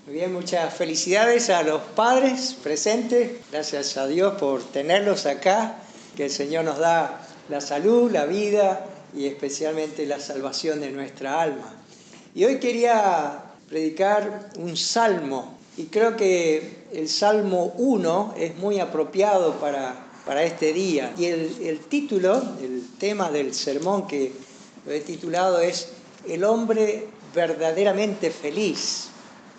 Muy bien, muchas felicidades a los padres presentes. Gracias a Dios por tenerlos acá. Que el Señor nos da la salud, la vida y especialmente la salvación de nuestra alma. Y hoy quería predicar un salmo. Y creo que el Salmo 1 es muy apropiado para este día. Y el título, el tema del sermón que lo he titulado es El hombre verdaderamente feliz.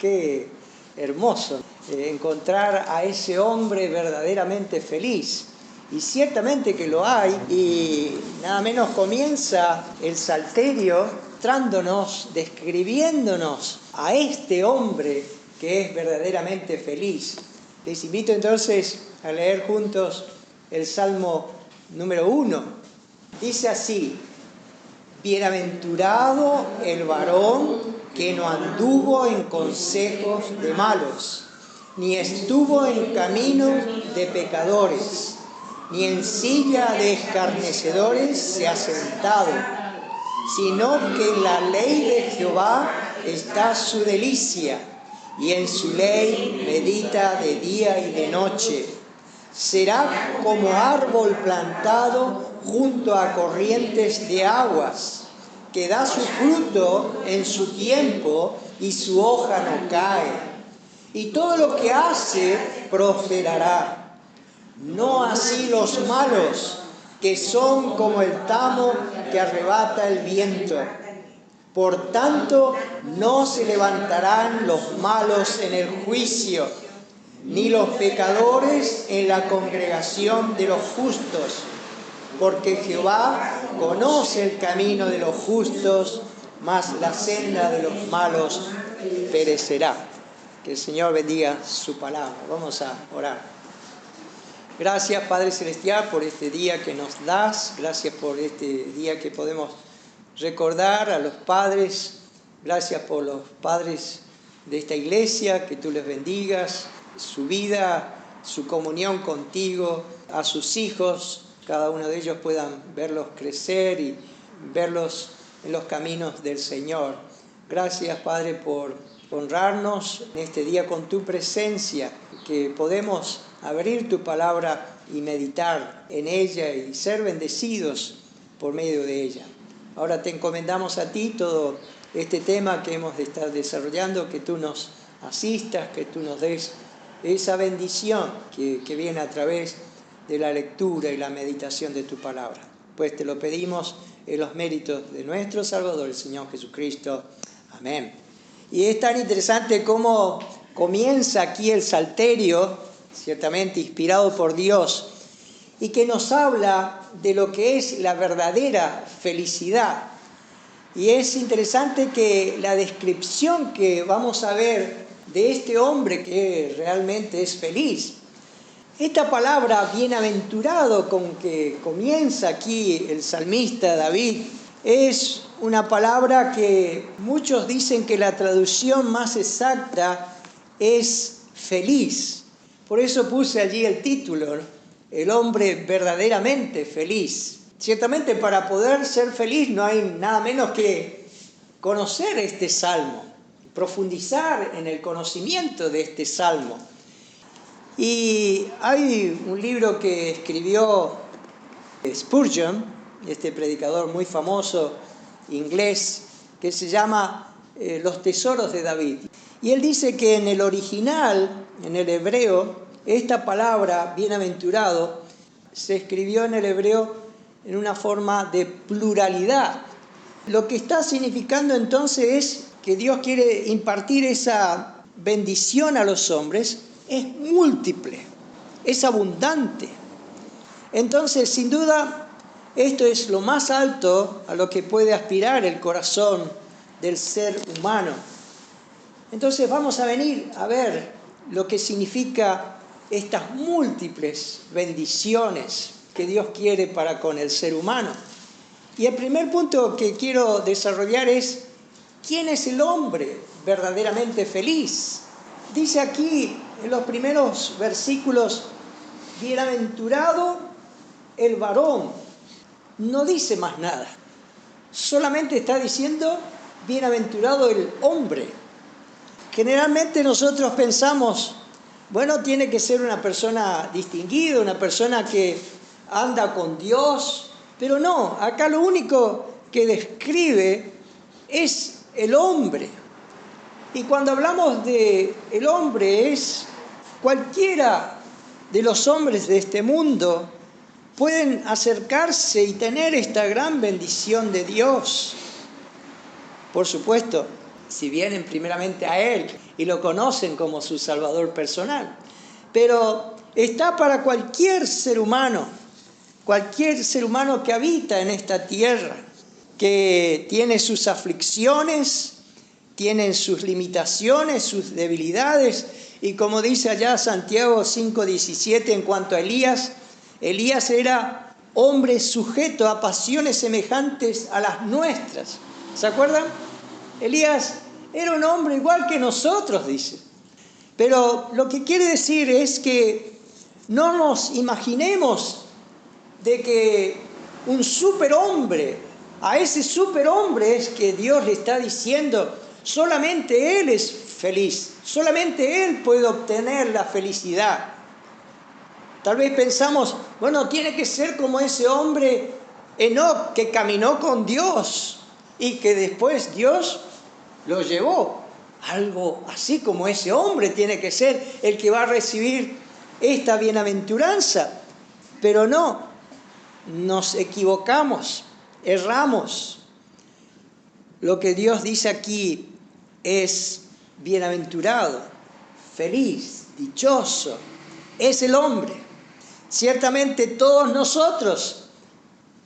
Qué hermoso encontrar a ese hombre verdaderamente feliz. Y ciertamente que lo hay, y nada menos comienza el Salterio mostrándonos, describiéndonos a este hombre que es verdaderamente feliz. Les invito entonces a leer juntos el Salmo número 1. Dice así: Bienaventurado el varón que no anduvo en consejos de malos, ni estuvo en camino de pecadores, ni en silla de escarnecedores se ha sentado, sino que en la ley de Jehová está su delicia, y en su ley medita de día y de noche. Será como árbol plantado junto a corrientes de aguas, que da su fruto en su tiempo y su hoja no cae, y todo lo que hace prosperará. No así los malos, que son como el tamo que arrebata el viento. Por tanto, no se levantarán los malos en el juicio, ni los pecadores en la congregación de los justos, porque Jehová conoce el camino de los justos, mas la senda de los malos perecerá. Que el Señor bendiga su palabra. Vamos a orar. Gracias, Padre Celestial, por este día que nos das. Gracias por este día que podemos recordar a los padres. Gracias por los padres de esta iglesia, que tú les bendigas, su vida, su comunión contigo, a sus hijos. Cada uno de ellos puedan verlos crecer y verlos en los caminos del Señor. Gracias, Padre, por honrarnos en este día con tu presencia, que podemos abrir tu palabra y meditar en ella y ser bendecidos por medio de ella. Ahora te encomendamos a ti todo este tema que hemos de estar desarrollando, que tú nos asistas, que tú nos des esa bendición que viene a través de la lectura y la meditación de tu palabra. Pues te lo pedimos en los méritos de nuestro Salvador, el Señor Jesucristo. Amén. Y es tan interesante cómo comienza aquí el Salterio, ciertamente inspirado por Dios, y que nos habla de lo que es la verdadera felicidad. Y es interesante que la descripción que vamos a ver de este hombre que realmente es feliz, esta palabra bienaventurado con que comienza aquí el salmista David, es una palabra que muchos dicen que la traducción más exacta es feliz. Por eso puse allí el título, El hombre verdaderamente feliz. Ciertamente para poder ser feliz no hay nada menos que conocer este salmo, profundizar en el conocimiento de este salmo. Y hay un libro que escribió Spurgeon, este predicador muy famoso inglés, que se llama Los tesoros de David. Y él dice que en el original, en el hebreo, esta palabra bienaventurado se escribió en el hebreo en una forma de pluralidad. Lo que está significando entonces es que Dios quiere impartir esa bendición a los hombres. Es múltiple, es abundante. Entonces, sin duda, esto es lo más alto a lo que puede aspirar el corazón del ser humano. Entonces vamos a venir a ver lo que significa estas múltiples bendiciones que Dios quiere para con el ser humano. Y el primer punto que quiero desarrollar es: ¿quién es el hombre verdaderamente feliz? Dice aquí en los primeros versículos: bienaventurado el varón. No dice más nada. Solamente está diciendo bienaventurado el hombre. Generalmente nosotros pensamos, bueno, tiene que ser una persona distinguida, una persona que anda con Dios, pero no, acá lo único que describe es el hombre. Y cuando hablamos de el hombre, es cualquiera de los hombres de este mundo pueden acercarse y tener esta gran bendición de Dios. Por supuesto, si vienen primeramente a Él y lo conocen como su Salvador personal. Pero está para cualquier ser humano que habita en esta tierra, que tiene sus aflicciones, tiene sus limitaciones, sus debilidades. Y como dice allá Santiago 5:17 en cuanto a Elías era hombre sujeto a pasiones semejantes a las nuestras. ¿Se acuerdan? Elías era un hombre igual que nosotros, dice. Pero lo que quiere decir es que no nos imaginemos de que un superhombre, a ese superhombre es que Dios le está diciendo, solamente él es feliz, solamente él puede obtener la felicidad. Tal vez pensamos, bueno, tiene que ser como ese hombre Enoc que caminó con Dios y que después Dios lo llevó. Algo así como ese hombre tiene que ser el que va a recibir esta bienaventuranza. Pero no, nos equivocamos, erramos. Lo que Dios dice aquí es bienaventurado, feliz, dichoso, es el hombre. Ciertamente todos nosotros,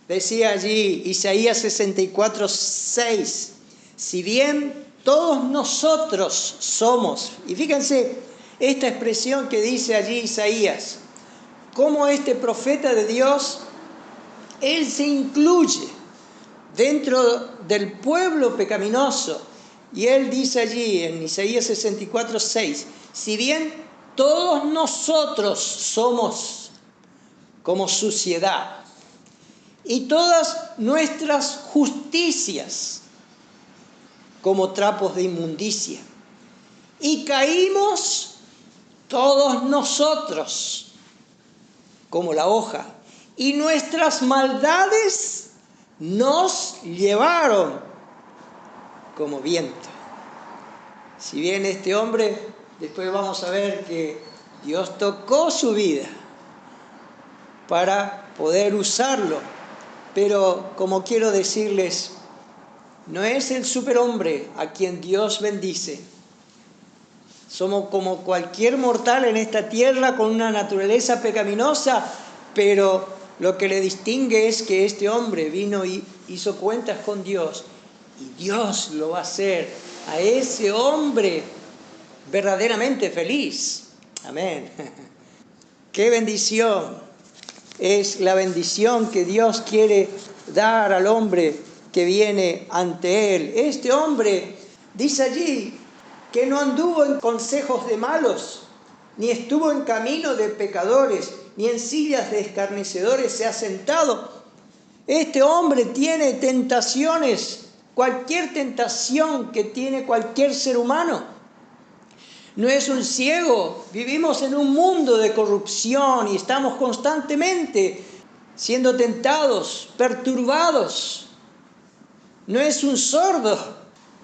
decía allí Isaías 64:6, si bien todos nosotros somos, y fíjense esta expresión que dice allí Isaías, cómo este profeta de Dios, él se incluye dentro del pueblo pecaminoso. Y él dice allí en Isaías 64:6, si bien todos nosotros somos como suciedad, y todas nuestras justicias como trapos de inmundicia, y caímos todos nosotros como la hoja, y nuestras maldades nos llevaron como viento. Si bien este hombre, después vamos a ver que Dios tocó su vida para poder usarlo, pero como quiero decirles, no es el superhombre a quien Dios bendice. Somos como cualquier mortal en esta tierra con una naturaleza pecaminosa, pero lo que le distingue es que este hombre vino y hizo cuentas con Dios, y Dios lo va a hacer a ese hombre verdaderamente feliz. Amén. ¡Qué bendición! Es la bendición que Dios quiere dar al hombre que viene ante Él. Este hombre dice allí que no anduvo en consejos de malos, ni estuvo en camino de pecadores, ni en sillas de escarnecedores se ha sentado. Este hombre tiene tentaciones, cualquier tentación que tiene cualquier ser humano. No es un ciego, vivimos en un mundo de corrupción y estamos constantemente siendo tentados, perturbados. No es un sordo,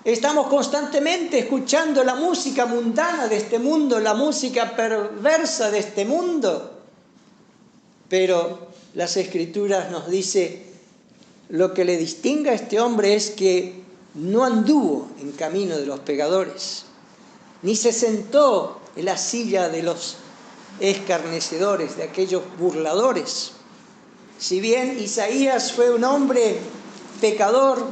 estamos constantemente escuchando la música mundana de este mundo, la música perversa de este mundo. Pero las Escrituras nos dicen, lo que le distingue a este hombre es que no anduvo en camino de los pecadores, ni se sentó en la silla de los escarnecedores, de aquellos burladores. Si bien Isaías fue un hombre pecador,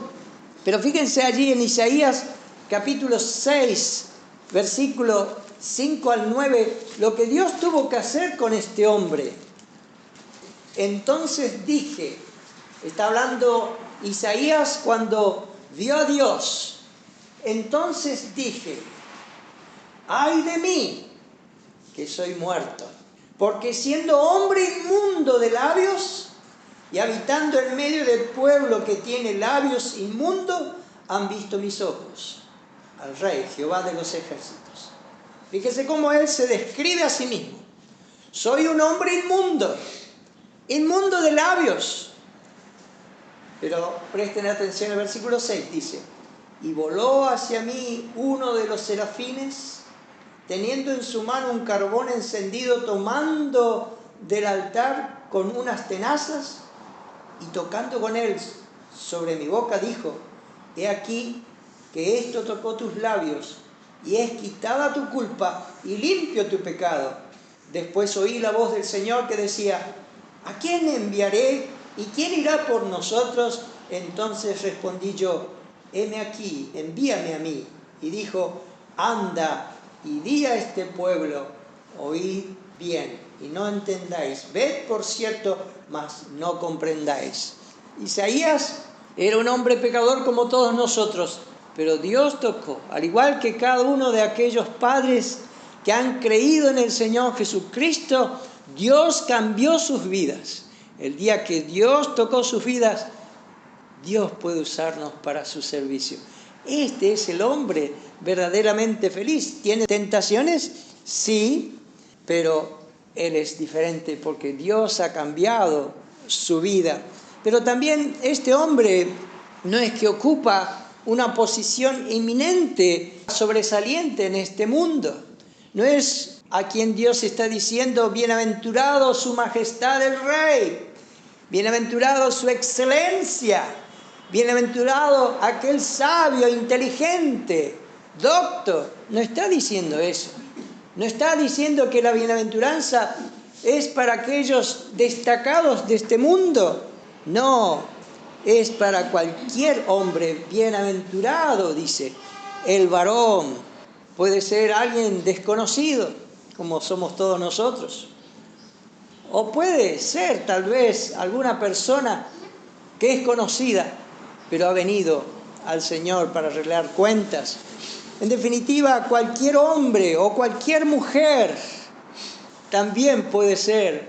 pero fíjense allí en Isaías capítulo 6, versículo 5 al 9, lo que Dios tuvo que hacer con este hombre. Entonces dije, está hablando Isaías cuando vio a Dios, entonces dije, ay de mí, que soy muerto, porque siendo hombre inmundo de labios y habitando en medio del pueblo que tiene labios inmundos, han visto mis ojos al Rey, Jehová de los ejércitos. Fíjese cómo él se describe a sí mismo. Soy un hombre inmundo de labios. Pero presten atención al versículo 6, dice: y voló hacia mí uno de los serafines, teniendo en su mano un carbón encendido, tomando del altar con unas tenazas, y tocando con él sobre mi boca, dijo: he aquí que esto tocó tus labios, y es quitada tu culpa y limpio tu pecado. Después oí la voz del Señor que decía: ¿a quién enviaré? ¿Y quién irá por nosotros? Entonces respondí yo: heme aquí, envíame a mí. Y dijo: anda y di a este pueblo, oíd bien y no entendáis, ved por cierto, mas no comprendáis. Isaías era un hombre pecador como todos nosotros, pero Dios tocó, al igual que cada uno de aquellos padres que han creído en el Señor Jesucristo, Dios cambió sus vidas. El día que Dios tocó sus vidas, Dios puede usarnos para su servicio. Este es el hombre verdaderamente feliz. ¿Tiene tentaciones? Sí, pero él es diferente porque Dios ha cambiado su vida. Pero también este hombre no es que ocupa una posición eminente, sobresaliente en este mundo. No es a quien Dios está diciendo: bienaventurado su majestad el rey, bienaventurado su excelencia, bienaventurado aquel sabio, inteligente, docto. No está diciendo eso. No está diciendo que la bienaventuranza es para aquellos destacados de este mundo. No, es para cualquier hombre bienaventurado, dice. El varón puede ser alguien desconocido, como somos todos nosotros. O puede ser tal vez alguna persona que es conocida, pero ha venido al Señor para arreglar cuentas. En definitiva, cualquier hombre o cualquier mujer también puede ser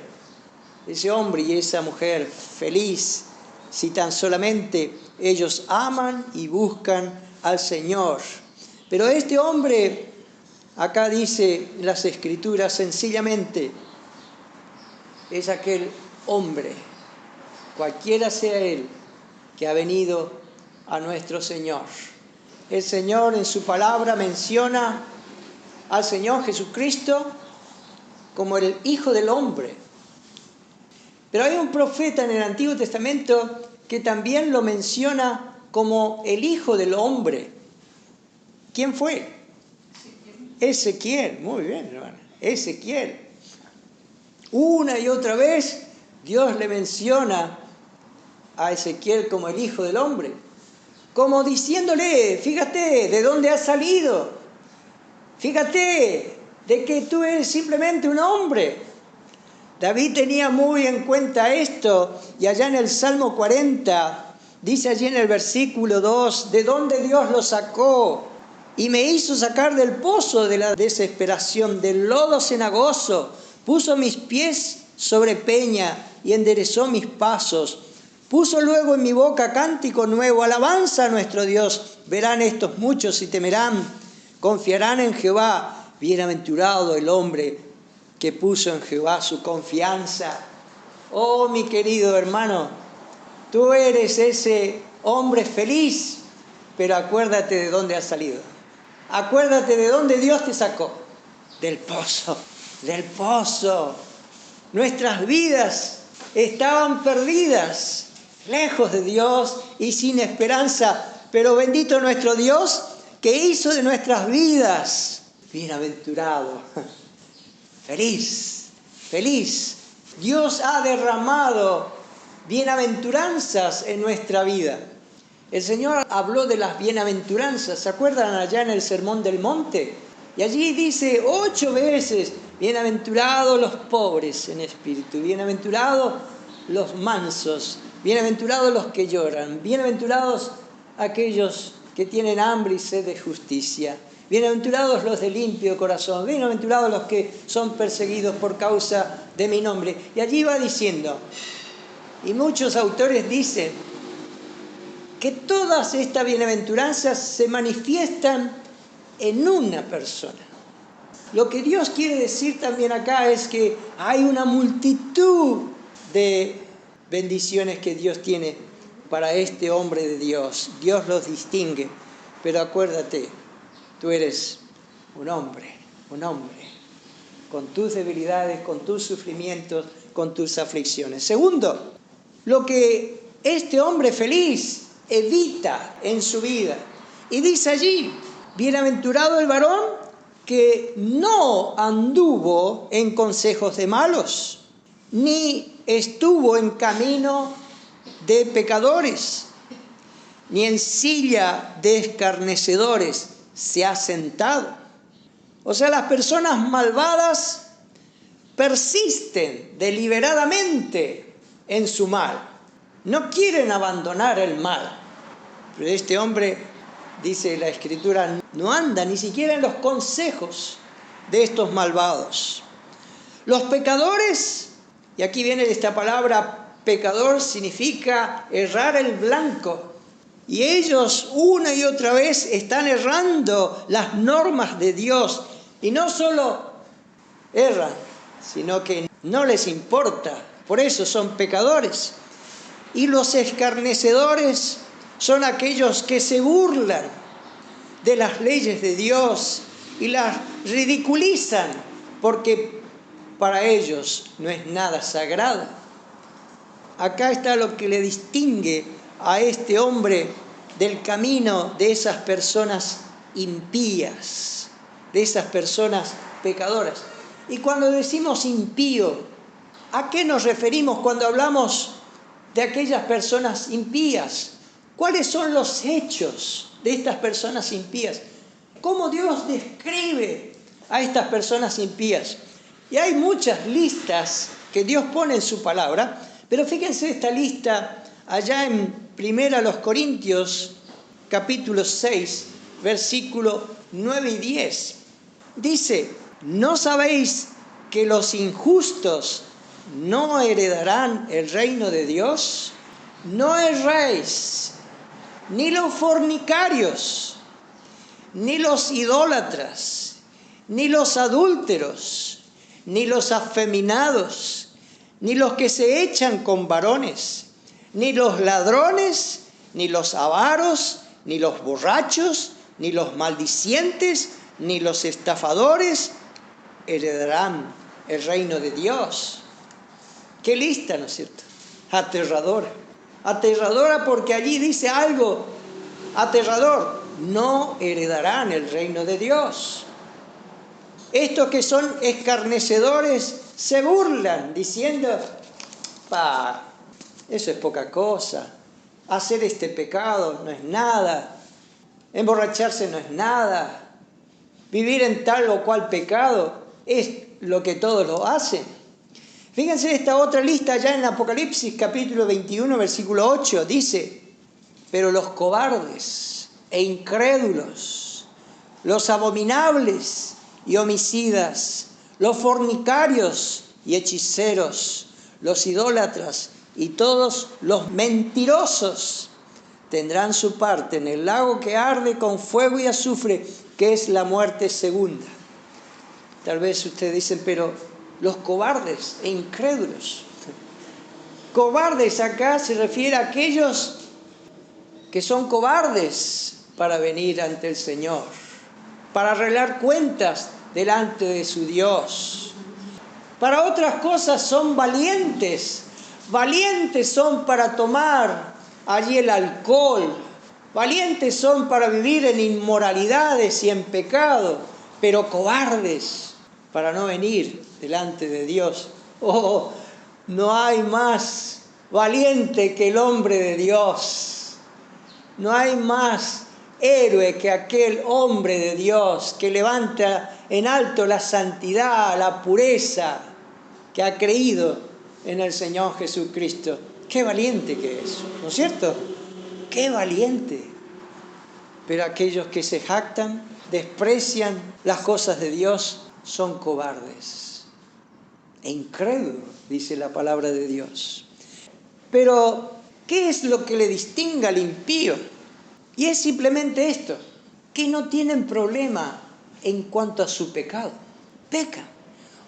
ese hombre y esa mujer feliz si tan solamente ellos aman y buscan al Señor. Pero este hombre, acá dice en las Escrituras sencillamente, es aquel hombre, cualquiera sea él, que ha venido a nuestro Señor. El Señor en su palabra menciona al Señor Jesucristo como el Hijo del Hombre. Pero hay un profeta en el Antiguo Testamento que también lo menciona como el Hijo del Hombre. ¿Quién fue? Ezequiel. Muy bien, hermano. Ezequiel. Una y otra vez Dios le menciona a Ezequiel como el Hijo del Hombre, como diciéndole: fíjate de dónde has salido, fíjate de que tú eres simplemente un hombre. David tenía muy en cuenta esto, y allá en el Salmo 40, dice allí en el versículo 2, de dónde Dios lo sacó, y me hizo sacar del pozo de la desesperación, del lodo cenagoso, puso mis pies sobre peña y enderezó mis pasos. Puso luego en mi boca cántico nuevo, alabanza a nuestro Dios. Verán estos muchos y temerán, confiarán en Jehová. Bienaventurado el hombre que puso en Jehová su confianza. Oh, mi querido hermano, tú eres ese hombre feliz, pero acuérdate de dónde has salido. Acuérdate de dónde Dios te sacó. Del pozo, del pozo. Nuestras vidas estaban perdidas, lejos de Dios y sin esperanza, pero bendito nuestro Dios que hizo de nuestras vidas bienaventurado, feliz, feliz. Dios ha derramado bienaventuranzas en nuestra vida. El Señor habló de las bienaventuranzas, ¿se acuerdan allá en el Sermón del Monte? Y allí dice 8 veces: bienaventurados los pobres en espíritu, bienaventurados los mansos, bienaventurados los que lloran, bienaventurados aquellos que tienen hambre y sed de justicia, bienaventurados los de limpio corazón, bienaventurados los que son perseguidos por causa de mi nombre. Y allí va diciendo, y muchos autores dicen que todas estas bienaventuranzas se manifiestan en una persona. Lo que Dios quiere decir también acá es que hay una multitud de bendiciones que Dios tiene para este hombre de Dios. Dios los distingue, pero acuérdate, tú eres un hombre, con tus debilidades, con tus sufrimientos, con tus aflicciones. Segundo, lo que este hombre feliz evita en su vida. Y dice allí, bienaventurado el varón que no anduvo en consejos de malos, ni estuvo en camino de pecadores, ni en silla de escarnecedores se ha sentado. O sea, las personas malvadas persisten deliberadamente en su mal. No quieren abandonar el mal. Pero este hombre, dice la Escritura, no anda ni siquiera en los consejos de estos malvados. Los pecadores, y aquí viene esta palabra pecador, significa errar el blanco. Y ellos una y otra vez están errando las normas de Dios. Y no solo erran, sino que no les importa. Por eso son pecadores. Y los escarnecedores son aquellos que se burlan de las leyes de Dios y las ridiculizan porque para ellos no es nada sagrado. Acá está lo que le distingue a este hombre del camino de esas personas impías, de esas personas pecadoras. Y cuando decimos impío, ¿a qué nos referimos cuando hablamos de aquellas personas impías? ¿Cuáles son los hechos de estas personas impías? ¿Cómo Dios describe a estas personas impías? Y hay muchas listas que Dios pone en su palabra, pero fíjense esta lista allá en 1 Corintios, capítulo 6, versículo 9 y 10. Dice, ¿no sabéis que los injustos no heredarán el reino de Dios? No erréis, ni los fornicarios, ni los idólatras, ni los adúlteros, ni los afeminados, ni los que se echan con varones, ni los ladrones, ni los avaros, ni los borrachos, ni los maldicientes, ni los estafadores heredarán el reino de Dios. Qué lista, ¿no es cierto? Aterradora. Aterradora porque allí dice algo aterrador. No heredarán el reino de Dios. Estos que son escarnecedores se burlan diciendo, eso es poca cosa. Hacer este pecado no es nada. Emborracharse no es nada. Vivir en tal o cual pecado es lo que todos lo hacen. Fíjense esta otra lista allá en Apocalipsis capítulo 21, versículo 8. Dice, pero los cobardes e incrédulos, los abominables y homicidas, los fornicarios y hechiceros, los idólatras y todos los mentirosos tendrán su parte en el lago que arde con fuego y azufre, que es la muerte segunda. Tal vez ustedes dicen, pero los cobardes e incrédulos. Cobardes acá se refiere a aquellos que son cobardes para venir ante el Señor, para arreglar cuentas delante de su Dios. Para otras cosas son valientes. Valientes son para tomar allí el alcohol. Valientes son para vivir en inmoralidades y en pecado, pero cobardes para no venir delante de Dios. Oh, no hay más valiente que el hombre de Dios. No hay más héroe que aquel hombre de Dios que levanta en alto la santidad, la pureza, que ha creído en el Señor Jesucristo. Qué valiente que es, ¿no es cierto? Qué valiente. Pero aquellos que se jactan, desprecian las cosas de Dios, son cobardes e incrédulos, dice la palabra de Dios. Pero, ¿qué es lo que le distingue al impío? Y es simplemente esto, que no tienen problema en cuanto a su pecado. pecan.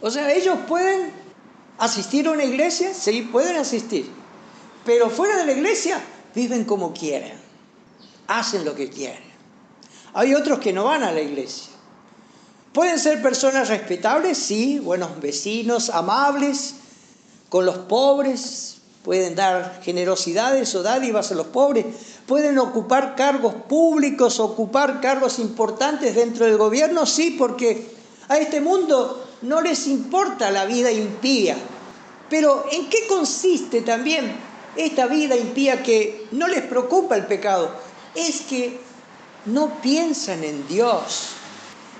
O sea, ellos pueden asistir a una iglesia, sí, pueden asistir, pero fuera de la iglesia viven como quieren, hacen lo que quieren. Hay otros que no van a la iglesia. Pueden ser personas respetables, sí, buenos vecinos, amables, con los pobres, pueden dar generosidades o dádivas a los pobres, pueden ocupar cargos públicos, ocupar cargos importantes dentro del gobierno, sí, porque a este mundo no les importa la vida impía. Pero ¿en qué consiste también esta vida impía que no les preocupa el pecado? Es que no piensan en Dios.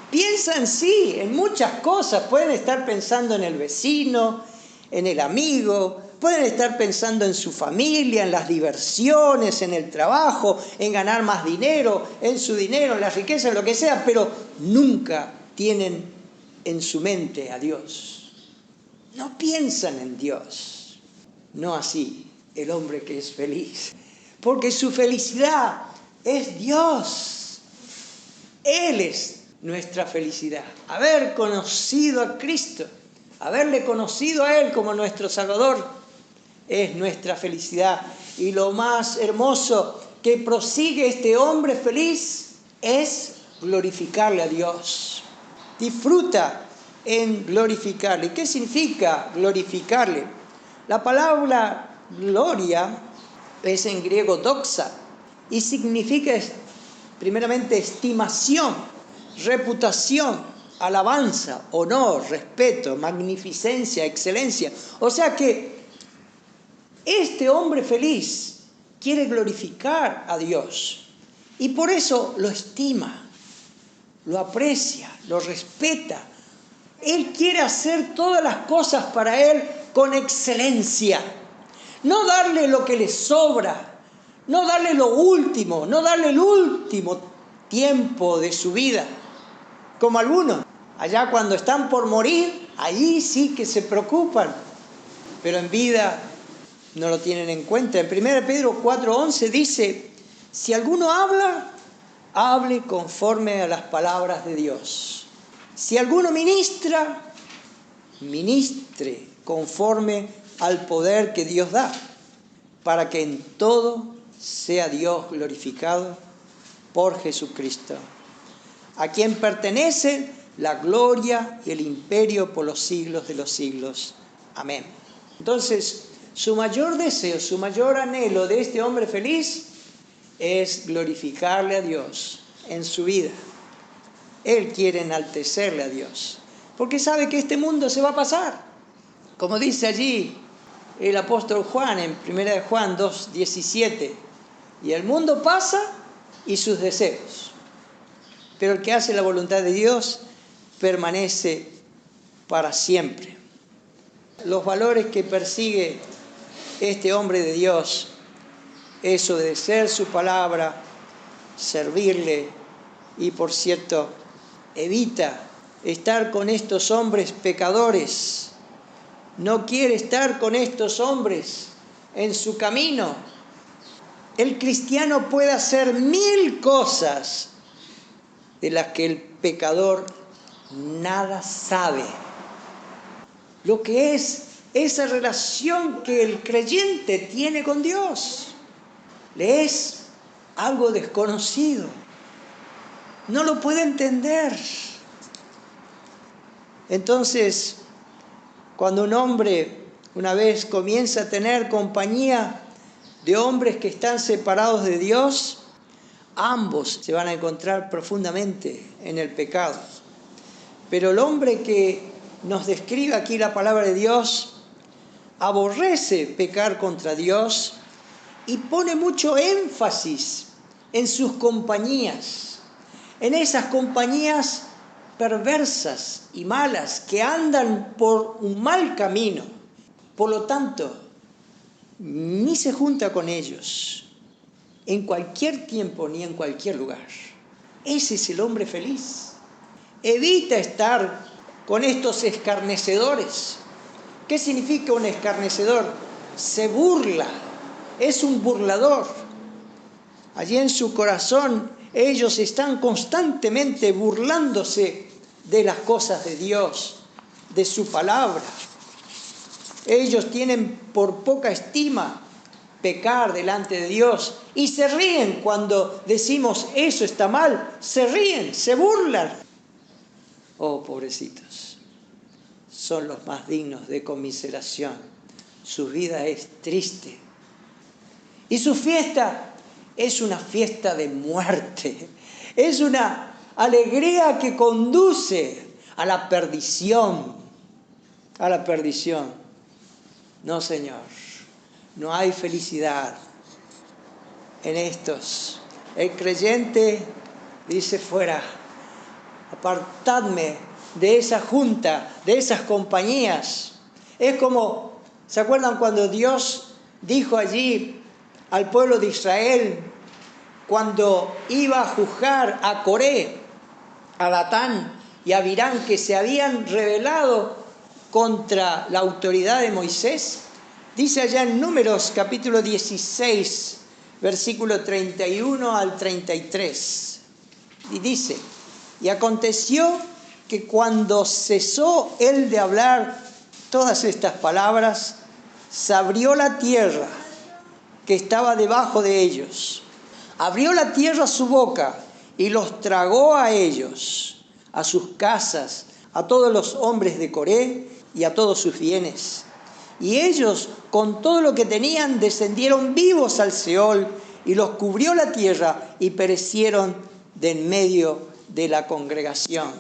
Piensan, sí, en muchas cosas. Pueden estar pensando en el vecino, en el amigo, pueden estar pensando en su familia, en las diversiones, en el trabajo, en ganar más dinero, en su dinero, en la riqueza, en lo que sea, pero nunca tienen en su mente a Dios. No piensan en Dios. No así el hombre que es feliz, porque su felicidad es Dios. Él es nuestra felicidad. Haber conocido a Cristo, haberle conocido a Él como nuestro Salvador, es nuestra felicidad. Y lo más hermoso que prosigue este hombre feliz es glorificarle a Dios. Disfruta en glorificarle. ¿Qué significa glorificarle? La palabra gloria es en griego doxa y significa primeramente estimación, reputación, alabanza, honor, respeto, magnificencia, excelencia. O sea que este hombre feliz quiere glorificar a Dios y por eso lo estima, lo aprecia, lo respeta. Él quiere hacer todas las cosas para Él con excelencia. No darle lo que le sobra, no darle lo último, no darle el último tiempo de su vida. Como algunos, allá cuando están por morir, allí sí que se preocupan, pero en vida no lo tienen en cuenta. En 1 Pedro 4:11 dice, si alguno habla, hable conforme a las palabras de Dios. Si alguno ministra, ministre conforme al poder que Dios da, para que en todo sea Dios glorificado por Jesucristo, a quien pertenece la gloria y el imperio por los siglos de los siglos. Amén. Entonces, su mayor deseo, su mayor anhelo de este hombre feliz es glorificarle a Dios en su vida. Él quiere enaltecerle a Dios, porque sabe que este mundo se va a pasar. Como dice allí el apóstol Juan en 1 Juan 2:17, y el mundo pasa y sus deseos, pero el que hace la voluntad de Dios permanece para siempre. Los valores que persigue este hombre de Dios es obedecer su palabra, servirle y, por cierto, evita estar con estos hombres pecadores. No quiere estar con estos hombres en su camino. El cristiano puede hacer 1000 cosas de las que el pecador nada sabe. Lo que es esa relación que el creyente tiene con Dios le es algo desconocido. No lo puede entender. Entonces, cuando un hombre una vez comienza a tener compañía de hombres que están separados de Dios, ambos se van a encontrar profundamente en el pecado. Pero el hombre que nos describe aquí la palabra de Dios aborrece pecar contra Dios y pone mucho énfasis en sus compañías, en esas compañías perversas y malas que andan por un mal camino. Por lo tanto, ni se junta con ellos en cualquier tiempo ni en cualquier lugar. Ese es el hombre feliz. Evita estar con estos escarnecedores. ¿Qué significa un escarnecedor? Se burla, es un burlador. Allí en su corazón ellos están constantemente burlándose de las cosas de Dios, de su palabra. Ellos tienen por poca estima pecar delante de Dios y se ríen cuando decimos eso está mal. Se ríen, se burlan. Oh, pobrecitos, son los más dignos de conmiseración. Su vida es triste. Y su fiesta es una fiesta de muerte. Es una alegría que conduce a la perdición. A la perdición. No, Señor. No hay felicidad en estos. El creyente dice fuera. Apartadme de esa junta, de esas compañías. Es como, ¿se acuerdan cuando Dios dijo allí al pueblo de Israel, cuando iba a juzgar a Coré, a Datán y a Abirán, que se habían rebelado contra la autoridad de Moisés? Dice allá en Números capítulo 16, versículo 31 al 33. Y dice: y aconteció que cuando cesó él de hablar todas estas palabras, se abrió la tierra que estaba debajo de ellos. Abrió la tierra su boca y los tragó a ellos, a sus casas, a todos los hombres de Coré y a todos sus bienes. Y ellos, con todo lo que tenían, descendieron vivos al Seol, y los cubrió la tierra y perecieron de en medio de la congregación.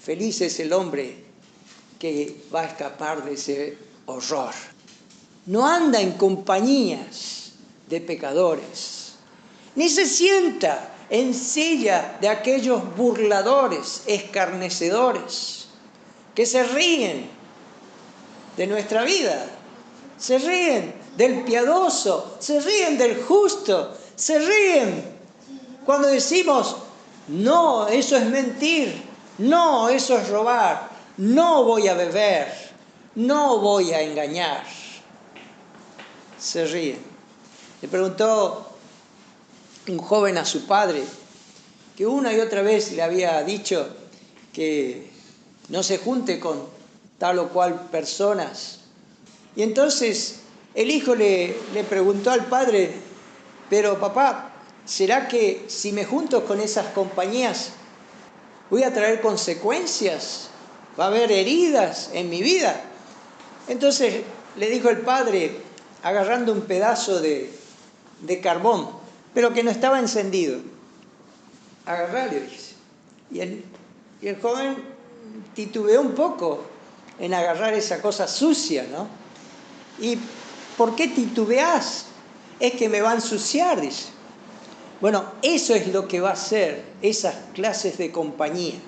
Feliz es el hombre que va a escapar de ese horror. No anda en compañías de pecadores, ni se sienta en silla de aquellos burladores, escarnecedores, que se ríen de nuestra vida, se ríen del piadoso, se ríen del justo, se ríen cuando decimos: no, eso es mentir, no, eso es robar, no voy a beber, no voy a engañar. Se ríen. Le preguntó un joven a su padre, que una y otra vez le había dicho que no se junte con tal o cual personas. Y entonces el hijo le preguntó al padre: pero papá, ¿será que si me junto con esas compañías voy a traer consecuencias? ¿Va a haber heridas en mi vida? Entonces le dijo el padre, agarrando un pedazo de carbón, pero que no estaba encendido: agarralo, dice. Y el joven titubeó un poco en agarrar esa cosa sucia, ¿no? ¿Y por qué titubeás? Es que me va a ensuciar, dice. Bueno, eso es lo que va a hacer esas clases de compañía.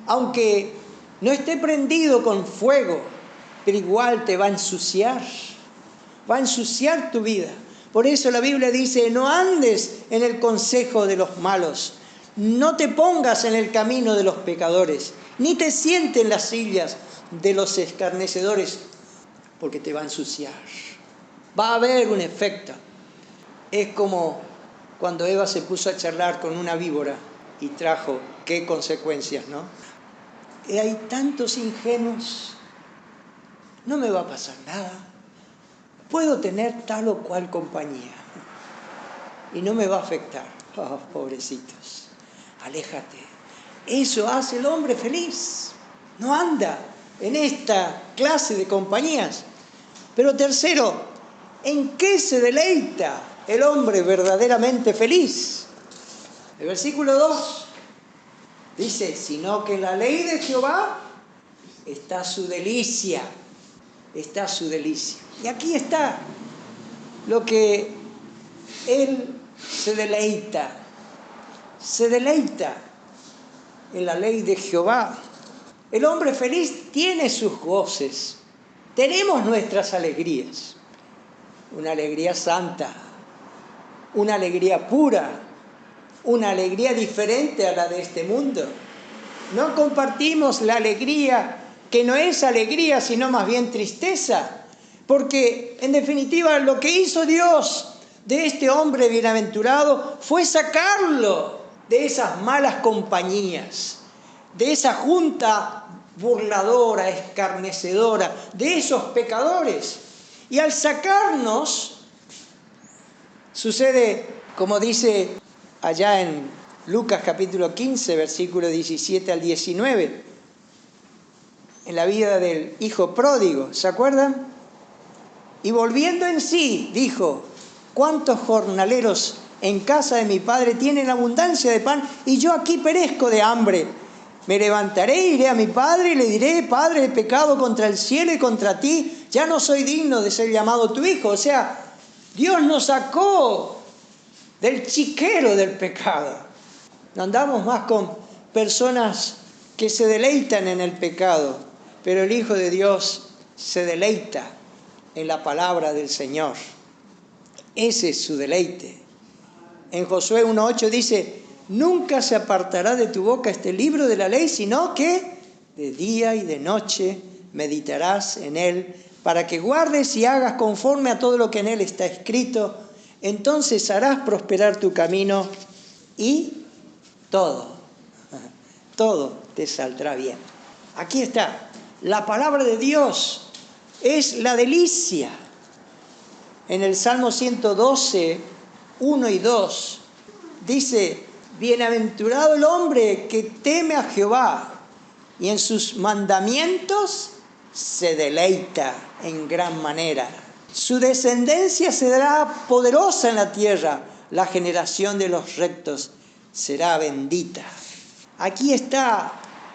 Aunque no esté prendido con fuego, pero igual te va a ensuciar. Va a ensuciar tu vida. Por eso la Biblia dice: no andes en el consejo de los malos, no te pongas en el camino de los pecadores, ni te sientes en las sillas de los escarnecedores, porque te va a ensuciar. Va a haber un efecto. Es como cuando Eva se puso a charlar con una víbora y trajo qué consecuencias, ¿no? Y hay tantos ingenuos. No me va a pasar nada. Puedo tener tal o cual compañía y no me va a afectar. Oh, pobrecitos, aléjate. Eso hace el hombre feliz. No anda en esta clase de compañías. Pero tercero, ¿en qué se deleita el hombre verdaderamente feliz? El versículo 2 dice: sino que en la ley de Jehová está su delicia. Está su delicia. Y aquí está lo que él se deleita. Se deleita en la ley de Jehová. El hombre feliz tiene sus goces. Tenemos nuestras alegrías. Una alegría santa, una alegría pura, una alegría diferente a la de este mundo. No compartimos la alegría que no es alegría, sino más bien tristeza. Porque, en definitiva, lo que hizo Dios de este hombre bienaventurado fue sacarlo de esas malas compañías. de esa junta burladora, escarnecedora, de esos pecadores. Y al sacarnos, sucede como dice allá en Lucas capítulo 15, versículo 17 al 19, en la vida del hijo pródigo, ¿se acuerdan? Y volviendo en sí, dijo: ¿cuántos jornaleros en casa de mi padre tienen abundancia de pan y yo aquí perezco de hambre? Me levantaré, iré a mi padre y le diré: Padre, he pecado contra el cielo y contra ti, ya no soy digno de ser llamado tu hijo. O sea, Dios nos sacó del chiquero del pecado. No andamos más con personas que se deleitan en el pecado, pero el Hijo de Dios se deleita en la palabra del Señor. Ese es su deleite. En Josué 1:8 dice: nunca se apartará de tu boca este libro de la ley, sino que de día y de noche meditarás en él, para que guardes y hagas conforme a todo lo que en él está escrito. Entonces harás prosperar tu camino y todo te saldrá bien. Aquí está, la palabra de Dios es la delicia. En el Salmo 112, 1 y 2, dice: bienaventurado el hombre que teme a Jehová y en sus mandamientos se deleita en gran manera. Su descendencia será poderosa en la tierra, la generación de los rectos será bendita. Aquí está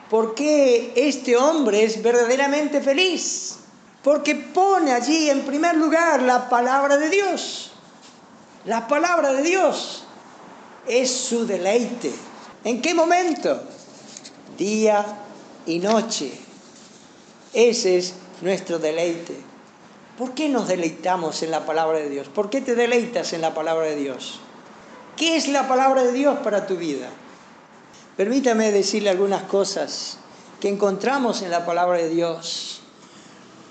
por qué este hombre es verdaderamente feliz. Porque pone allí en primer lugar la palabra de Dios. La palabra de Dios es su deleite. ¿En qué momento? Día y noche. Ese es nuestro deleite. ¿Por qué nos deleitamos en la palabra de Dios? ¿Por qué te deleitas en la palabra de Dios? ¿Qué es la palabra de Dios para tu vida? Permítame decirle algunas cosas que encontramos en la palabra de Dios.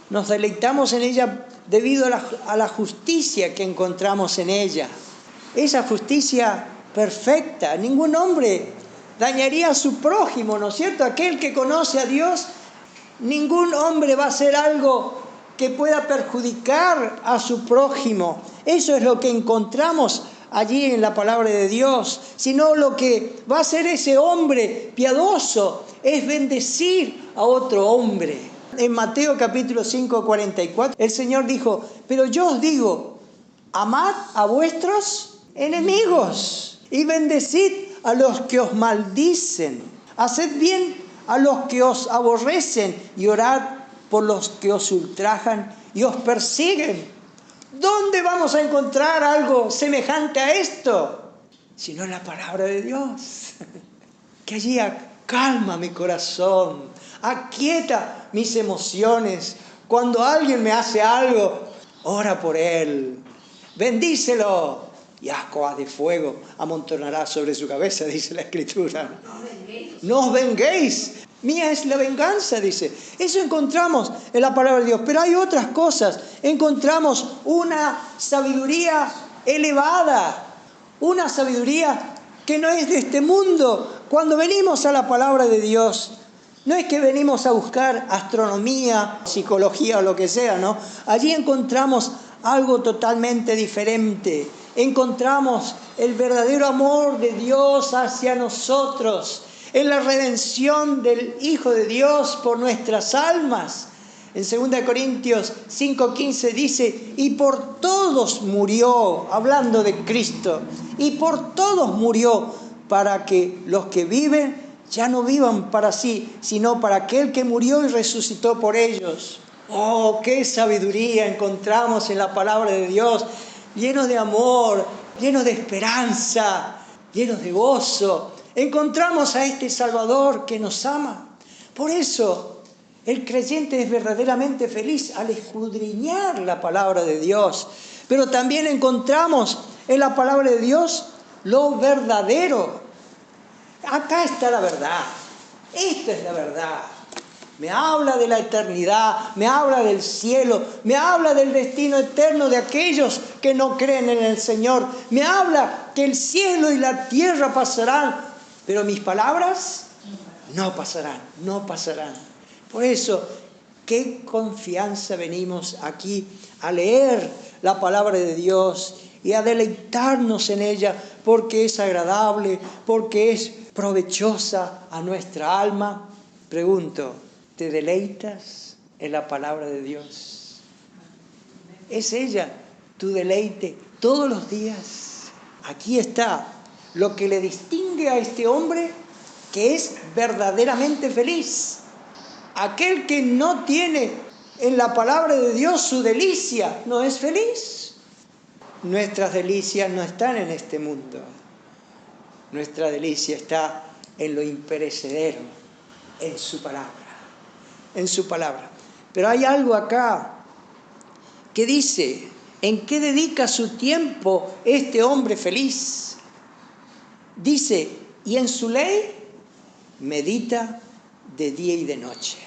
Nos deleitamos en ella debido a la justicia que encontramos en ella. Esa justicia perfecta. Ningún hombre dañaría a su prójimo, ¿no es cierto? Aquel que conoce a Dios, ningún hombre va a hacer algo que pueda perjudicar a su prójimo. Eso es lo que encontramos allí en la palabra de Dios. Sino lo que va a hacer ese hombre piadoso es bendecir a otro hombre. En Mateo capítulo 5, 44, el Señor dijo: pero yo os digo, amad a vuestros enemigos y bendecid a los que os maldicen. Haced bien a los que os aborrecen y orad por los que os ultrajan y os persiguen. ¿Dónde vamos a encontrar algo semejante a esto? Sino en la palabra de Dios. Que allí calma mi corazón, aquieta mis emociones. Cuando alguien me hace algo, ora por él, bendícelo, y ascua de fuego amontonará sobre su cabeza, dice la Escritura. No os venguéis, mía es la venganza, dice. Eso encontramos en la palabra de Dios. Pero hay otras cosas. Encontramos una sabiduría elevada, una sabiduría que no es de este mundo. Cuando venimos a la palabra de Dios, no es que venimos a buscar astronomía, psicología o lo que sea, ¿no? Allí encontramos algo totalmente diferente. Encontramos el verdadero amor de Dios hacia nosotros, en la redención del Hijo de Dios por nuestras almas. En 2 Corintios 5:15 dice: y por todos murió, hablando de Cristo, y por todos murió, para que los que viven ya no vivan para sí, sino para aquel que murió y resucitó por ellos. ¡Oh, qué sabiduría encontramos en la palabra de Dios! Llenos de amor, llenos de esperanza, llenos de gozo. Encontramos a este Salvador que nos ama. Por eso el creyente es verdaderamente feliz al escudriñar la palabra de Dios. Pero también encontramos en la palabra de Dios lo verdadero. Acá está la verdad. Esta es la verdad. Me habla de la eternidad, me habla del cielo, me habla del destino eterno de aquellos que no creen en el Señor. Me habla que el cielo y la tierra pasarán, pero mis palabras no pasarán, no pasarán. Por eso, qué confianza venimos aquí a leer la palabra de Dios y a deleitarnos en ella, porque es agradable, porque es provechosa a nuestra alma. Pregunto, ¿te deleitas en la palabra de Dios? ¿Es ella tu deleite todos los días? Aquí está lo que le distingue a este hombre que es verdaderamente feliz. Aquel que no tiene en la palabra de Dios su delicia, no es feliz. Nuestras delicias no están en este mundo. Nuestra delicia está en lo imperecedero, en su palabra, en su palabra. Pero hay algo acá que dice, ¿en qué dedica su tiempo este hombre feliz? Dice, y en su ley medita de día y de noche.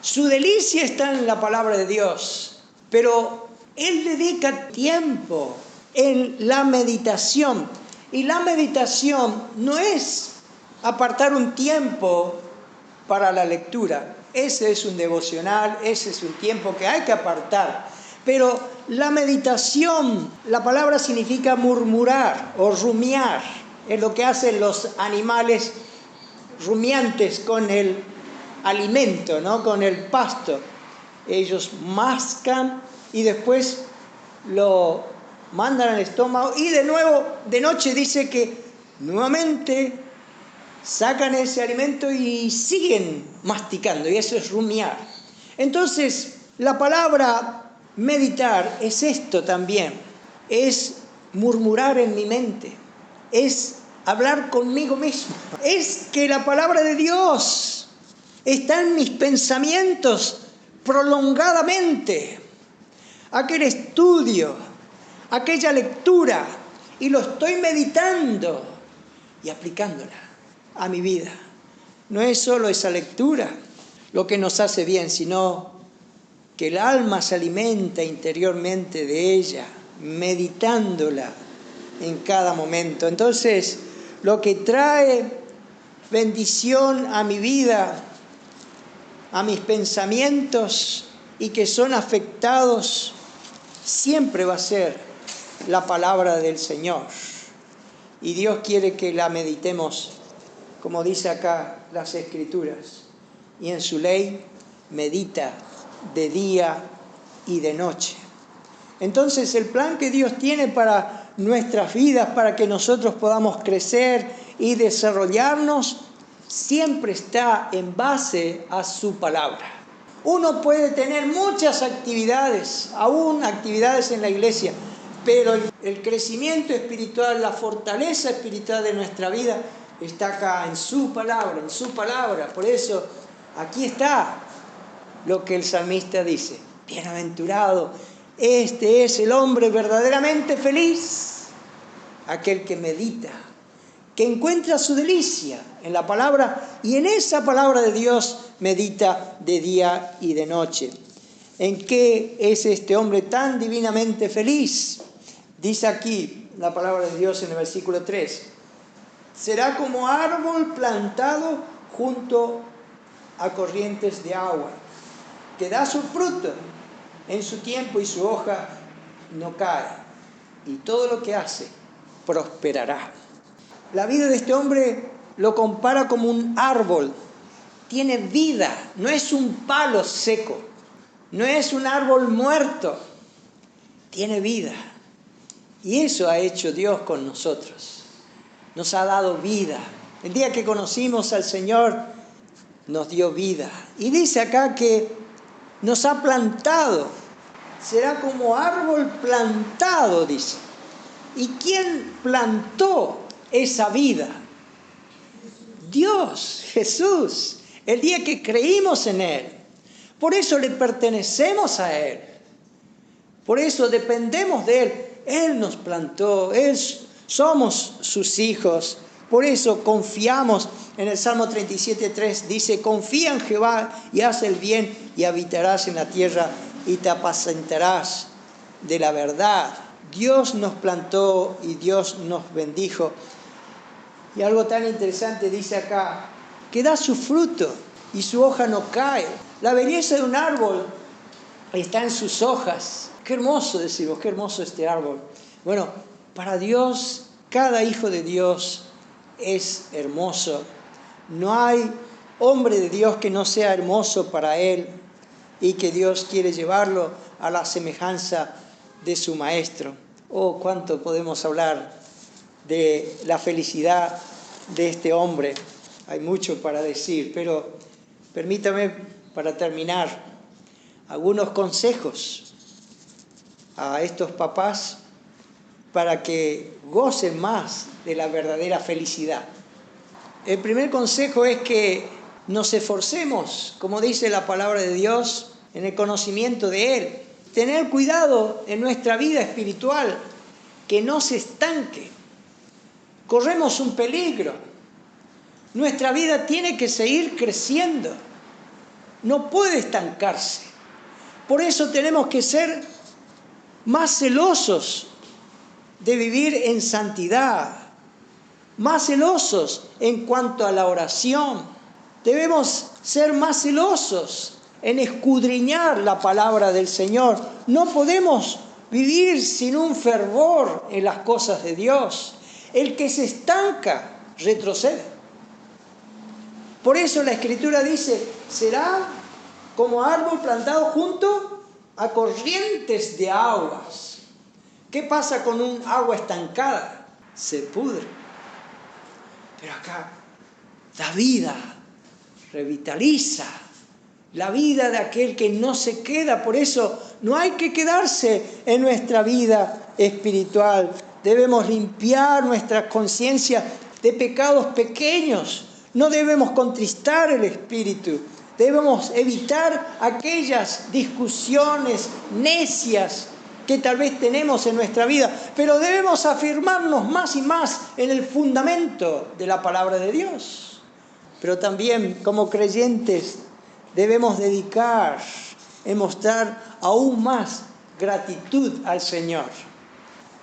Su delicia está en la palabra de Dios, pero él dedica tiempo en la meditación. Y la meditación no es apartar un tiempo para la lectura. Ese es un devocional, ese es un tiempo que hay que apartar. Pero la meditación, la palabra significa murmurar o rumiar. Es lo que hacen los animales rumiantes con el alimento, ¿no? Con el pasto. Ellos mascan y después lo mandan al estómago y de nuevo de noche dice que nuevamente sacan ese alimento y siguen masticando, y eso es rumiar. Entonces, la palabra meditar es esto también, es murmurar en mi mente, es hablar conmigo mismo, es que la palabra de Dios está en mis pensamientos prolongadamente. Aquel estudio, aquella lectura, y lo estoy meditando y aplicándola a mi vida. No es solo esa lectura lo que nos hace bien, sino que el alma se alimenta interiormente de ella, meditándola en cada momento. Entonces, lo que trae bendición a mi vida, a mis pensamientos, y que son afectados, siempre va a ser la palabra del Señor. Y Dios quiere que la meditemos, como dice acá las Escrituras. Y en su ley medita de día y de noche. Entonces el plan que Dios tiene para nuestras vidas, para que nosotros podamos crecer y desarrollarnos, siempre está en base a su palabra. Uno puede tener muchas actividades, aún actividades en la iglesia, pero el crecimiento espiritual, la fortaleza espiritual de nuestra vida está acá en su palabra, en su palabra. Por eso aquí está lo que el salmista dice: bienaventurado, este es el hombre verdaderamente feliz, aquel que medita, que encuentra su delicia en la palabra, y en esa palabra de Dios medita de día y de noche. ¿En qué es este hombre tan divinamente feliz? Dice aquí la palabra de Dios en el versículo 3. Será como árbol plantado junto a corrientes de agua, que da su fruto en su tiempo y su hoja no cae, y todo lo que hace prosperará. La vida de este hombre lo compara como un árbol. Tiene vida, no es un palo seco, no es un árbol muerto, tiene vida. Y eso ha hecho Dios con nosotros. Nos ha dado vida. El día que conocimos al Señor, nos dio vida. Y dice acá que nos ha plantado. Será como árbol plantado, dice. ¿Y quién plantó esa vida? Dios, Jesús, el día que creímos en Él. Por eso le pertenecemos a Él. Por eso dependemos de Él. Él nos plantó, somos sus hijos. Por eso confiamos. En el Salmo 37:3 dice: confía en Jehová y haz el bien, y habitarás en la tierra y te apacentarás de la verdad. Dios nos plantó y Dios nos bendijo. Y algo tan interesante dice acá, que da su fruto y su hoja no cae. La belleza de un árbol está en sus hojas. Qué hermoso decimos, qué hermoso este árbol. Bueno, para Dios, cada hijo de Dios es hermoso. No hay hombre de Dios que no sea hermoso para Él y que Dios quiere llevarlo a la semejanza de su Maestro. Oh, cuánto podemos hablar de la felicidad de este hombre. Hay mucho para decir, pero permítame, para terminar, algunos consejos a estos papás para que gocen más de la verdadera felicidad. El primer consejo es que nos esforcemos, como dice la palabra de Dios, en el conocimiento de Él. Tener cuidado en nuestra vida espiritual, que no se estanque. Corremos un peligro. Nuestra vida tiene que seguir creciendo. No puede estancarse. Por eso tenemos que ser más celosos de vivir en santidad, más celosos en cuanto a la oración. Debemos ser más celosos en escudriñar la palabra del Señor. No podemos vivir sin un fervor en las cosas de Dios. El que se estanca, retrocede. Por eso la Escritura dice, será como árbol plantado junto a corrientes de aguas. ¿Qué pasa con un agua estancada? Se pudre. Pero acá da vida, revitaliza la vida de aquel que no se queda. Por eso no hay que quedarse en nuestra vida espiritual. Debemos limpiar nuestra conciencia de pecados pequeños. No debemos contristar el espíritu. Debemos evitar aquellas discusiones necias que tal vez tenemos en nuestra vida, pero debemos afirmarnos más y más en el fundamento de la palabra de Dios. Pero también, como creyentes, debemos dedicar en mostrar aún más gratitud al Señor.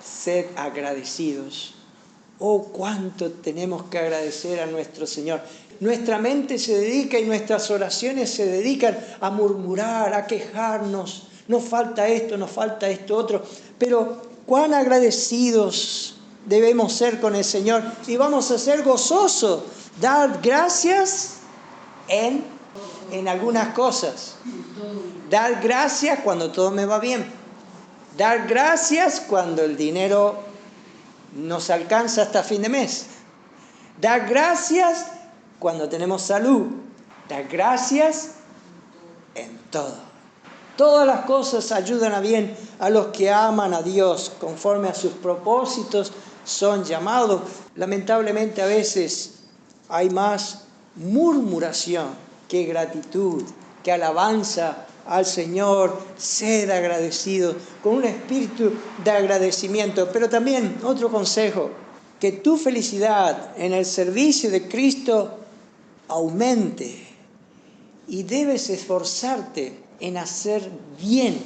Sed agradecidos. Oh, cuánto tenemos que agradecer a nuestro Señor. Nuestra mente se dedica y nuestras oraciones se dedican a murmurar, a quejarnos. Nos falta esto otro. Pero cuán agradecidos debemos ser con el Señor. Y vamos a ser gozosos. Dar gracias en algunas cosas. Dar gracias cuando todo me va bien. Dar gracias cuando el dinero nos alcanza hasta fin de mes. Dar gracias cuando tenemos salud. Dar gracias en todo. Todas las cosas ayudan a bien a los que aman a Dios, conforme a sus propósitos son llamados. Lamentablemente a veces hay más murmuración que gratitud, que alabanza al Señor. Sed agradecido, con un espíritu de agradecimiento. Pero también otro consejo, que tu felicidad en el servicio de Cristo aumente y debes esforzarte en hacer bien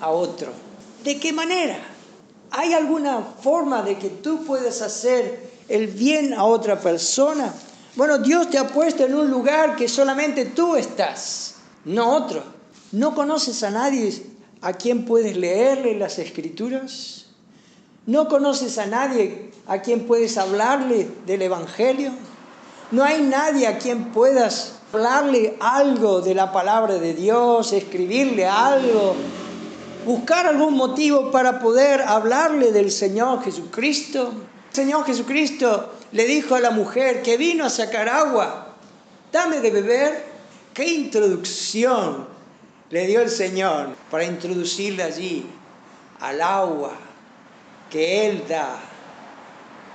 a otro. ¿De qué manera? ¿Hay alguna forma de que tú puedas hacer el bien a otra persona? Bueno, Dios te ha puesto en un lugar que solamente tú estás, no otro. ¿No conoces a nadie a quien puedes leerle las Escrituras? ¿No conoces a nadie a quien puedes hablarle del Evangelio? ¿No hay nadie a quien puedas hablarle algo de la palabra de Dios, escribirle algo, buscar algún motivo para poder hablarle del Señor Jesucristo? El Señor Jesucristo le dijo a la mujer que vino a sacar agua, dame de beber. ¡Qué introducción le dio el Señor para introducirle allí al agua que Él da!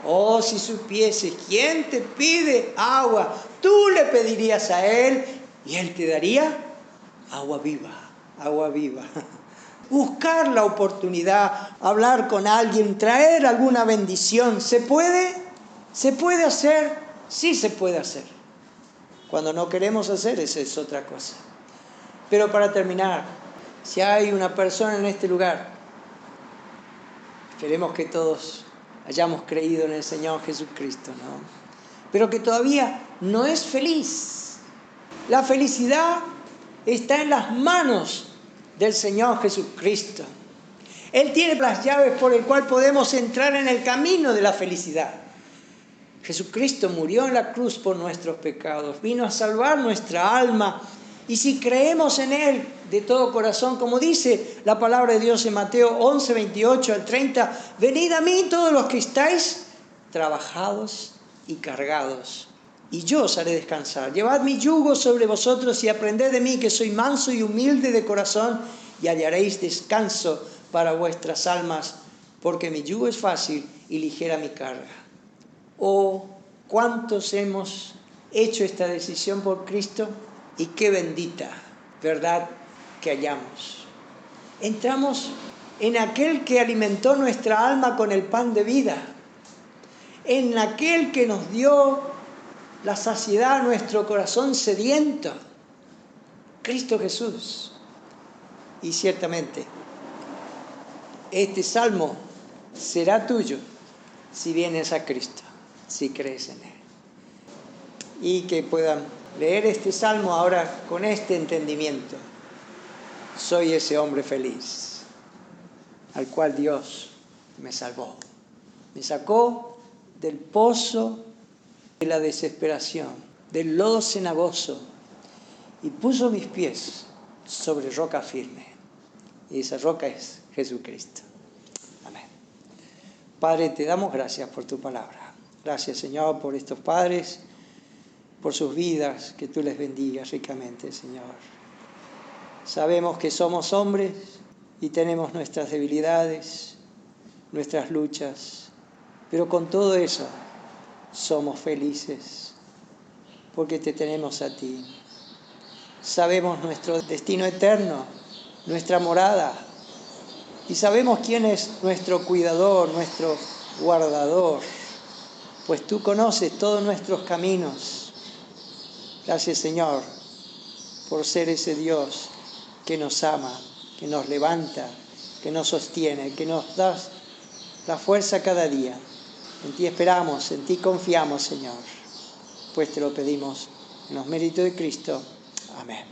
Oh, si supieses quién te pide agua, tú le pedirías a Él y Él te daría agua viva, agua viva. Buscar la oportunidad, hablar con alguien, traer alguna bendición. ¿Se puede? ¿Se puede hacer? Sí se puede hacer. Cuando no queremos hacer, esa es otra cosa. Pero para terminar, si hay una persona en este lugar, esperemos que todos hayamos creído en el Señor Jesucristo, ¿no? Pero que todavía no es feliz. La felicidad está en las manos del Señor Jesucristo. Él tiene las llaves por el cual podemos entrar en el camino de la felicidad. Jesucristo murió en la cruz por nuestros pecados, vino a salvar nuestra alma. Y si creemos en Él de todo corazón, como dice la palabra de Dios en Mateo 11, 28 al 30, venid a mí todos los que estáis trabajados y cargados, y yo os haré descansar. Llevad mi yugo sobre vosotros y aprended de mí, que soy manso y humilde de corazón, y hallaréis descanso para vuestras almas, porque mi yugo es fácil y ligera mi carga. Oh, ¿cuántos hemos hecho esta decisión por Cristo? Y qué bendita verdad que hallamos. Entramos en aquel que alimentó nuestra alma con el pan de vida, en aquel que nos dio la saciedad a nuestro corazón sediento, Cristo Jesús. Y ciertamente, este salmo será tuyo si vienes a Cristo, si crees en Él. Y que puedan leer este salmo ahora con este entendimiento. Soy ese hombre feliz, al cual Dios me salvó. Me sacó del pozo de la desesperación, del lodo cenagoso, y puso mis pies sobre roca firme. Y esa roca es Jesucristo. Amén. Padre, te damos gracias por tu palabra. Gracias, Señor, por estos padres, por sus vidas, que tú les bendigas ricamente, Señor. Sabemos que somos hombres y tenemos nuestras debilidades, nuestras luchas, pero con todo eso somos felices, porque te tenemos a ti. Sabemos nuestro destino eterno, nuestra morada, y sabemos quién es nuestro cuidador, nuestro guardador, pues tú conoces todos nuestros caminos. Gracias, Señor, por ser ese Dios que nos ama, que nos levanta, que nos sostiene, que nos da la fuerza cada día. En ti esperamos, en ti confiamos, Señor, pues te lo pedimos en los méritos de Cristo. Amén.